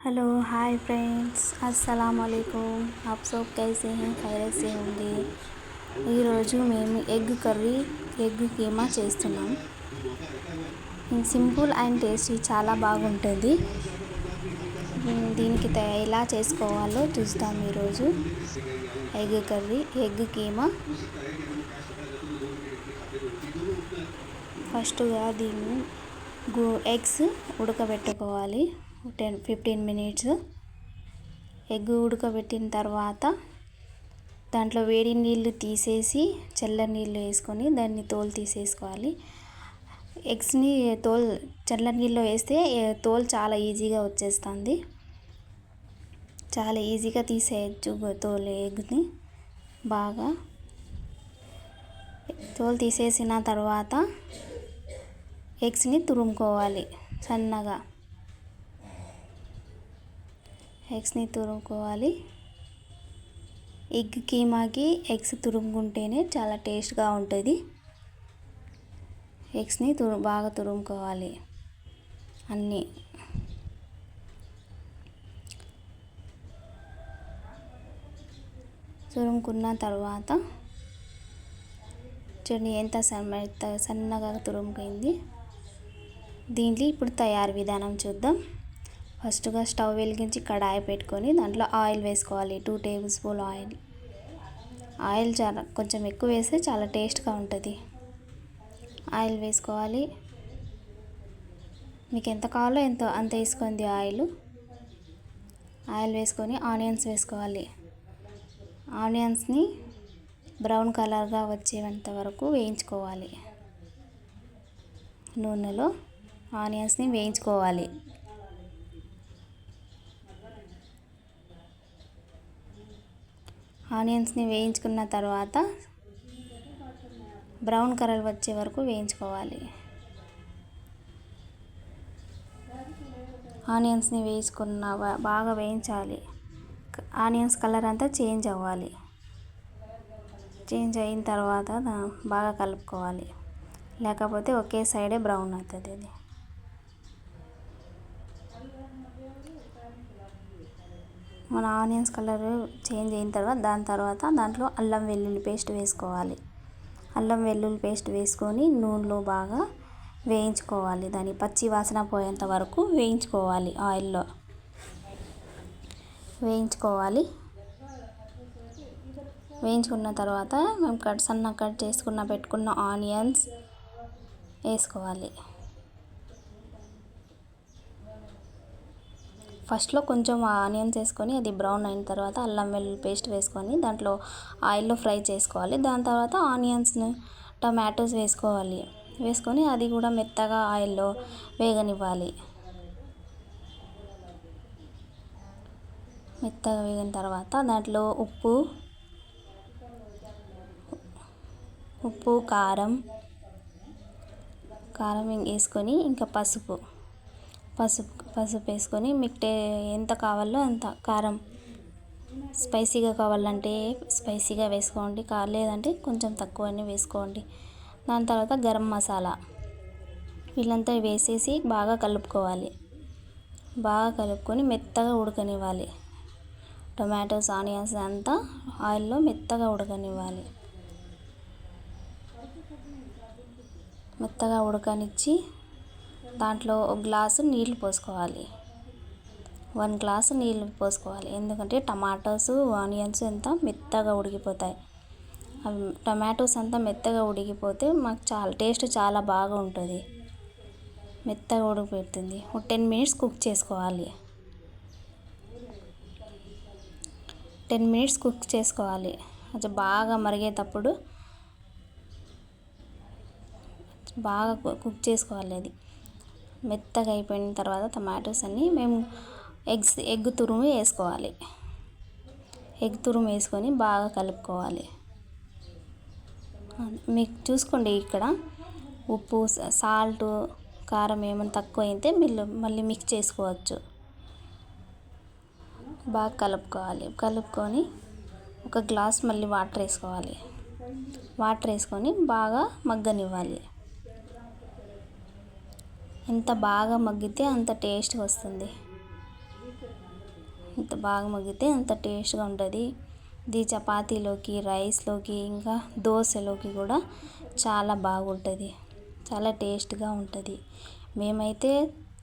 Hello hi friends अस्सलाम वालेकुम। आप सब कैसे हैं? खैरियत से होंगे। ఈరోజు మేము ఎగ్ కర్రీ ఎగ్ కీమా చేస్తున్నాం. సింపుల్ అండ్ టేస్టీ చాలా బాగుంటుంది. దీనికి ఎలా చేసుకోవాలో చూస్తాం ఈరోజు. Egg curry egg keema. ఫస్ట్గా దీన్ని ఎగ్స్ ఉడకబెట్టుకోవాలి 10-15 మినిట్స్. ఎగ్ ఉడకబెట్టిన తర్వాత దాంట్లో వేడి నీళ్ళు తీసేసి చల్ల నీళ్ళు వేసుకొని దాన్ని తోలు తీసేసుకోవాలి. ఎగ్స్ని చల్ల నీళ్ళు వేస్తే తోలు చాలా ఈజీగా వచ్చేస్తుంది. చాలా ఈజీగా తీసేయచ్చు తోలు ఎగ్ని. బాగా తోలు తీసేసిన తర్వాత ఎగ్స్ని తురుముకోవాలి సన్నగా. ఎగ్స్ని తురుముకోవాలి. ఎగ్ కీమాకి ఎగ్స్ తురుముకుంటేనే చాలా టేస్ట్గా ఉంటుంది. ఎగ్స్ని బాగా తురుముకోవాలి అన్నీ. తురుముకున్న తర్వాత చూడండి ఎంత సన్నగా తురుముకుంది. దీంట్లో ఇప్పుడు తయారు విధానం చూద్దాం. ఫస్ట్గా స్టవ్ వెలిగించి కడాయి పెట్టుకొని దాంట్లో ఆయిల్ వేసుకోవాలి. 2 టేబుల్ స్పూన్ ఆయిల్. ఆయిల్ చాలా కొంచెం ఎక్కువ వేస్తే చాలా టేస్ట్గా ఉంటుంది. ఆయిల్ వేసుకోవాలి. మీకు ఎంత కావాలో అంత వేసుకోండి ఆయిల్. ఆయిల్ వేసుకొని ఆనియన్స్ వేసుకోవాలి. ఆనియన్స్ని బ్రౌన్ కలర్గా వచ్చేంత వరకు వేయించుకోవాలి. నూనెలో ఆనియన్స్ని వేయించుకోవాలి. ఆనియన్స్ని వేయించుకున్న తర్వాత బ్రౌన్ కలర్ వచ్చే వరకు వేయించుకోవాలి. ఆనియన్స్ని బాగా వేయించాలి. ఆనియన్స్ కలర్ అంతా చేంజ్ అవ్వాలి. చేంజ్ అయిన తర్వాత బాగా కలుపుకోవాలి. లేకపోతే ఒకే సైడే బ్రౌన్ అవుతుంది. అది మన ఆనియన్స్ కలర్ చేంజ్ అయిన తర్వాత దాంట్లో అల్లం వెల్లుల్లి పేస్ట్ వేసుకోవాలి. అల్లం వెల్లుల్లి పేస్ట్ వేసుకొని నూనెలో బాగా వేయించుకోవాలి. దాని పచ్చి వాసన పోయేంత వరకు వేయించుకోవాలి. ఆయిల్లో వేయించుకున్న తర్వాత మేము సన్నగా కట్ పెట్టుకున్న ఆనియన్స్ వేసుకోవాలి. ఫస్ట్లో కొంచెం ఆనియన్స్ వేసుకొని అది బ్రౌన్ అయిన తర్వాత అల్లం వెల్లుల్లి పేస్ట్ వేసుకొని దాంట్లో ఆయిల్లో ఫ్రై చేసుకోవాలి. దాని తర్వాత ఆనియన్స్ని టమాటోస్ వేసుకొని అది కూడా మెత్తగా ఆయిల్లో వేగనివ్వాలి. మెత్తగా వేగిన తర్వాత దాంట్లో ఉప్పు కారం వేసుకొని ఇంకా పసుపు వేసుకొని మీకు ఎంత కావాలో అంత కారం స్పైసీగా కావాలంటే స్పైసీగా వేసుకోండి. లేదంటే కొంచెం తక్కువనే వేసుకోండి. దాని తర్వాత గరం మసాలా వీళ్ళంతా వేసేసి బాగా కలుపుకోవాలి. బాగా కలుపుకొని మెత్తగా ఉడకనివ్వాలి. టొమాటోస్ ఆనియన్స్ అంతా ఆయిల్లో మెత్తగా ఉడకనివ్వాలి. మెత్తగా ఉడకనిచ్చి దాంట్లో 1 గ్లాసు నీళ్ళు పోసుకోవాలి. 1 గ్లాసు నీళ్ళు పోసుకోవాలి. ఎందుకంటే టమాటోస్ ఆనియన్స్ అంతా మెత్తగా ఉడికిపోతాయి. టమాటోస్ అంతా మెత్తగా ఉడికిపోతే మాకు టేస్ట్ చాలా బాగా ఉంటుంది. మెత్తగా ఉడికిపోతుంది. 10 మినిట్స్ కుక్ చేసుకోవాలి. 10 మినిట్స్ కుక్ చేసుకోవాలి. అది బాగా మరిగేటప్పుడు బాగా కుక్ చేసుకోవాలి. అది మెత్తగా అయిపోయిన తర్వాత టమాటోస్ అన్నీ మేము ఎగ్ తురుము వేసుకోవాలి. ఎగ్ తురుము వేసుకొని బాగా కలుపుకోవాలి. మీకు చూసుకోండి ఇక్కడ ఉప్పు సాల్ట్ కారం ఏమైనా తక్కువ అయితే మళ్ళీ మిక్స్ చేసుకోవచ్చు. బాగా కలుపుకొని 1 గ్లాస్ మళ్ళీ వాటర్ వేసుకోవాలి. వాటర్ వేసుకొని బాగా మగ్గనివ్వాలి. ఎంత బాగా మగ్గితే అంత టేస్ట్ వస్తుంది. ఎంత బాగా మగ్గితే అంత టేస్ట్గా ఉంటుంది. ఇది చపాతీలోకి, రైస్లోకి, ఇంకా దోశలోకి కూడా చాలా బాగుంటుంది. చాలా టేస్ట్గా ఉంటుంది. మేమైతే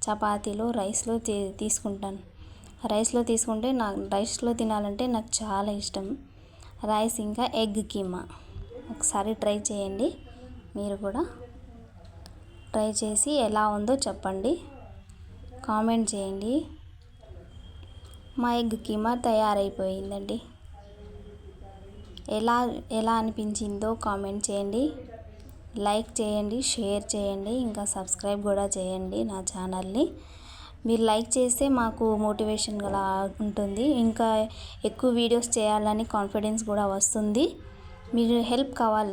చపాతీలో రైస్లో తీసుకుంటాను. రైస్లో తీసుకుంటే రైస్లో తినాలంటే నాకు చాలా ఇష్టం. రైస్ ఇంకా ఎగ్ కీమా ఒకసారి ట్రై చేయండి. మీరు కూడా ట్రై చేసి ఎలా ఉందో చెప్పండి, కామెంట్ చేయండి. మా ఎగ్ కీమా తయారైపోయిందండి. ఎలా అనిపించిందో కామెంట్ చేయండి, లైక్ చేయండి, షేర్ చేయండి, ఇంకా సబ్స్క్రైబ్ కూడా చేయండి నా ఛానల్ని. మీరు లైక్ చేస్తే మాకు మోటివేషన్గా ఉంటుంది. ఇంకా ఎక్కువ వీడియోస్ చేయాలని కాన్ఫిడెన్స్ కూడా వస్తుంది. మీరు హెల్ప్ కావాలి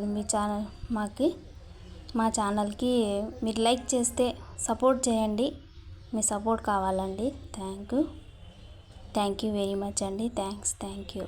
మా ఛానల్కి మీరు లైక్ చేస్తే సపోర్ట్ చేయండి. మీ సపోర్ట్ కావాలండి. థ్యాంక్ యూ వెరీ మచ్ అండి. Thank you.